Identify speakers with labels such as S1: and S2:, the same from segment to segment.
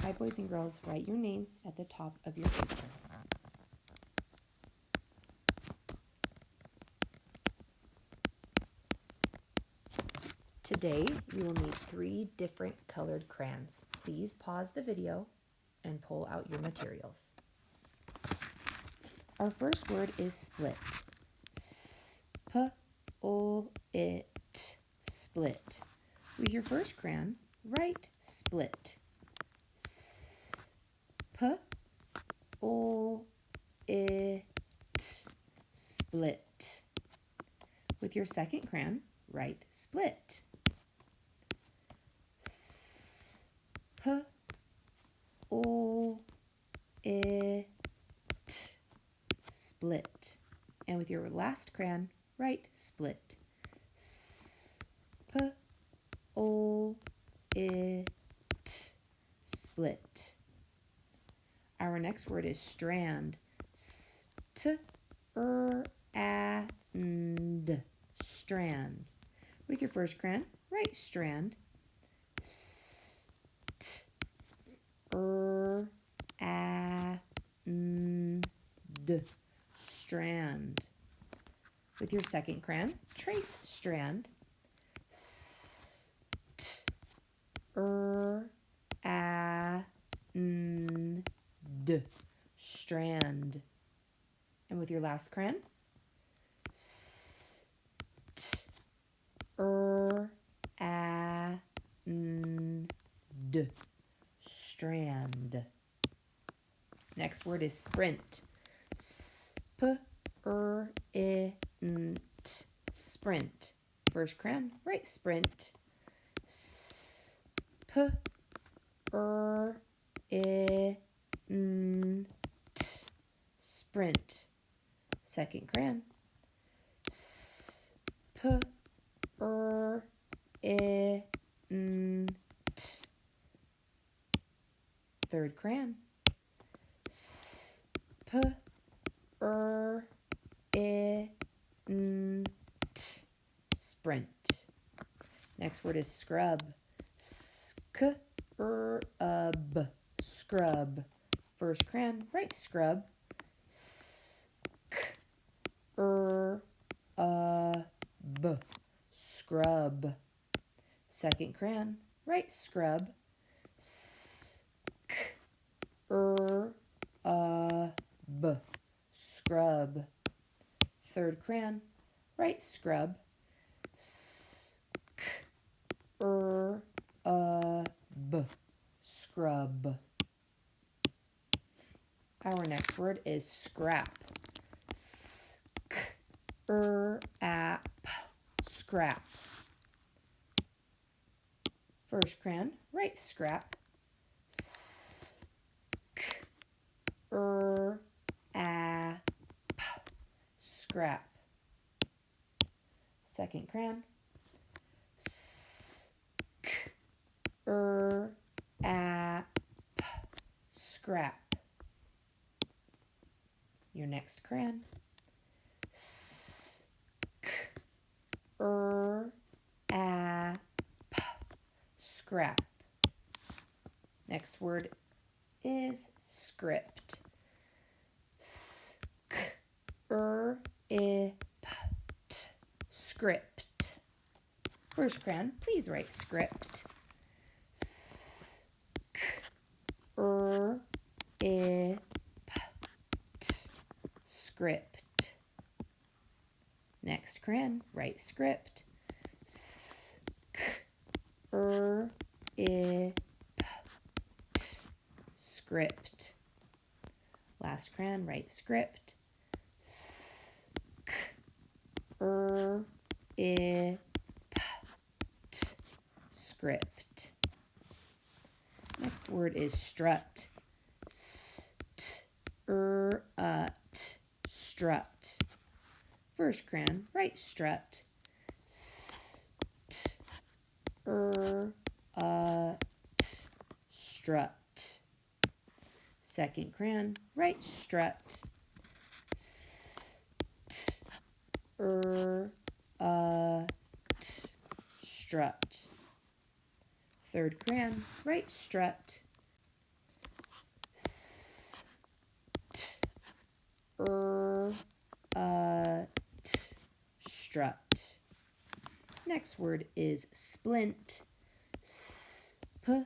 S1: Hi, boys and girls, write your name at the top of your paper. Today, you will need 3 different colored crayons. Please pause the video and pull out your materials. Our first word is split. S-p-o-it, split. With your first crayon, write split. S-p-o-it, split. With your second crayon, write split. S-p-o-it, split. And with your last crayon, write split. S-p-o-it, split. Our next word is strand. S-t-r-a-n-d, strand. With your first crayon, write strand. S-t-r-a-n-d, strand. With your second crayon, trace strand. S-t-r-a-n-d, strand. And with your last crayon, S-t-r-a-n-d, strand. Next word is sprint. S-p-r-i-n-t, sprint. First crayon, write sprint. S-p-r-i-n-t, sprint. Second crayon. S-p-r-i-n-t. Third crayon. S-p-r-i-n-t, sprint. Next word is scrub. S-c-r-ub, scrub. First crayon, write scrub. S-c-r-u-b, scrub. Second crayon, write scrub. S-c-r-u-b, scrub. Third crayon, write scrub. S-c-r-u-b, scrub. Our next word is scrap. S-c-r-a-p, scrap. First crayon, write scrap. S-c-r-a-p, scrap. Second crayon. S-c-r-a-p, scrap. Your next crayon. S-c-r-a-p, scrap. Next word is script. S-c-r-i-p-t, script. First crayon, please write script. S-c-r-i-p-t, script. Next crayon, write script. S-c-r-i-p-t, script. Last crayon, write script. S-c-r-i-p-t, script. Next word is strut. S-t-r-ut, strut. First crayon, write strut. S-t-r-ut, strut. Second crayon, write strut. S-t-r-ut, strut. Third crayon, write strut. s, t, t, strut. Next word is splint. S, p,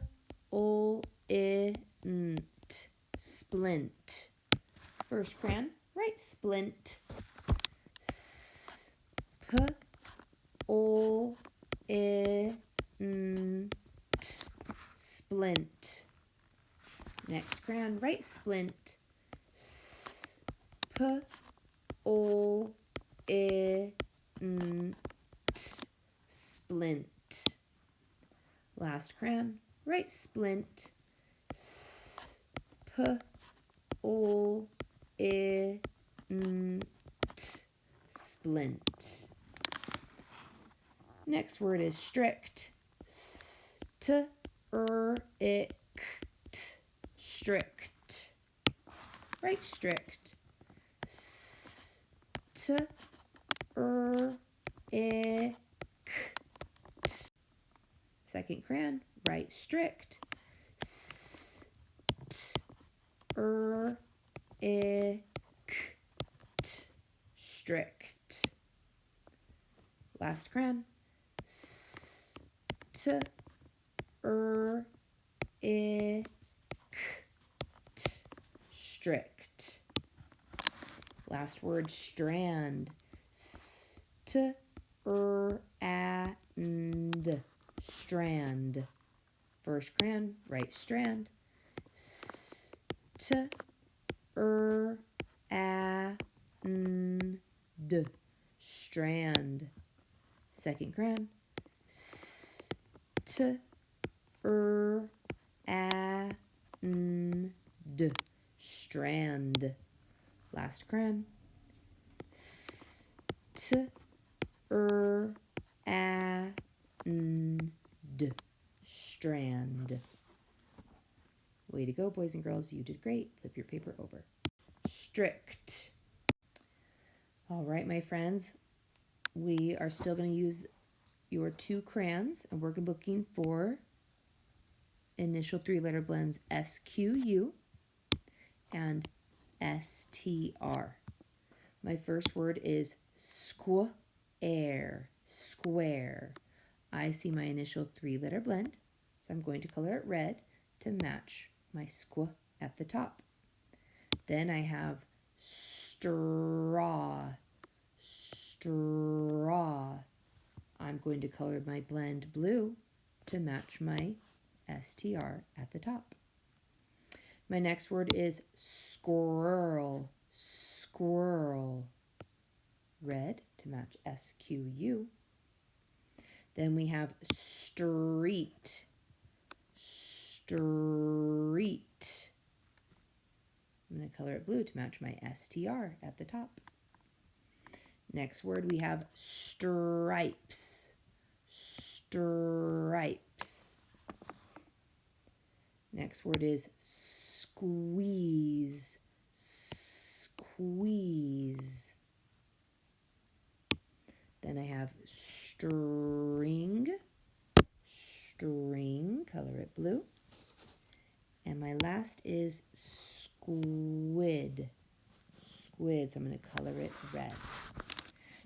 S1: o, I, n, t, splint. First crayon, write splint. S, p, o, I, n, t, splint. Next crayon, write splint. S, p, o, I, n, t, splint. Last crayon, write splint. S, p, o, I, n, t, splint. Next word is strict. S, t, I, k, t, strict. Write strict. S, t, I, k, t. Second crayon, write strict. S, t, I, k, t, strict. Last crayon. S, t, I, k, t, strict. Last word, strand. S, t, I, and, strand. First crayon, write strand. S, t, I, and, strand. Second crayon. S, t, I, and, strand. Last crayon. S, t, I, and, strand. Way to go, boys and girls. You did great. Flip your paper over. Strict. All right, my friends. We are still going to use your 2 crayons, and we're looking for initial 3-letter blends SQU and STR. My first word is square. Square. I see my initial 3-letter blend, so I'm going to color it red to match my squ at the top. Then I have straw. Straw. I'm going to color my blend blue to match my STR at the top. My next word is squirrel. Squirrel. Red to match SQU. Then we have street. Street. I'm going to color it blue to match my STR at the top. Next word we have stripes. Stripes. Next word is squeeze. Squeeze. Then I have string. String, color it blue. And my last is squid. Squid, so I'm going to color it red.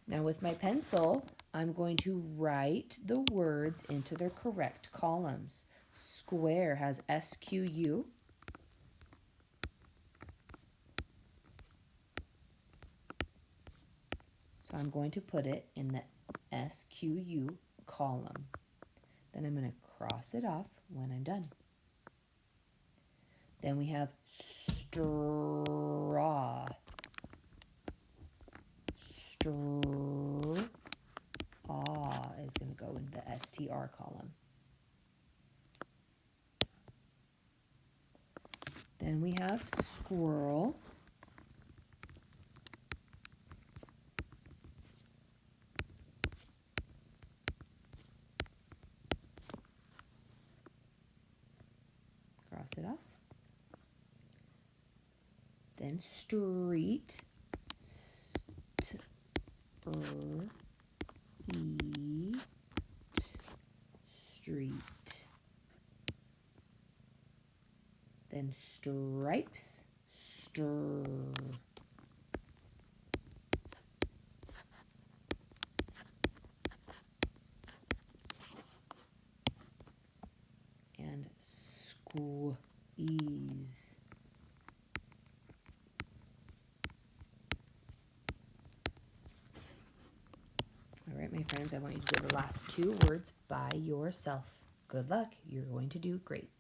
S1: Now with my pencil, I'm going to write the words into their correct columns. Square has SQU. So I'm going to put it in the SQU column. Then I'm going to cross it off when I'm done. Then we have straw. Straw is going to go in the STR column. Then we have squirrel. Cross it off. Then street. Street. Then stripes, stir. And squeeze. All right, my friends, I want you to do the last two words by yourself. Good luck. You're going to do great.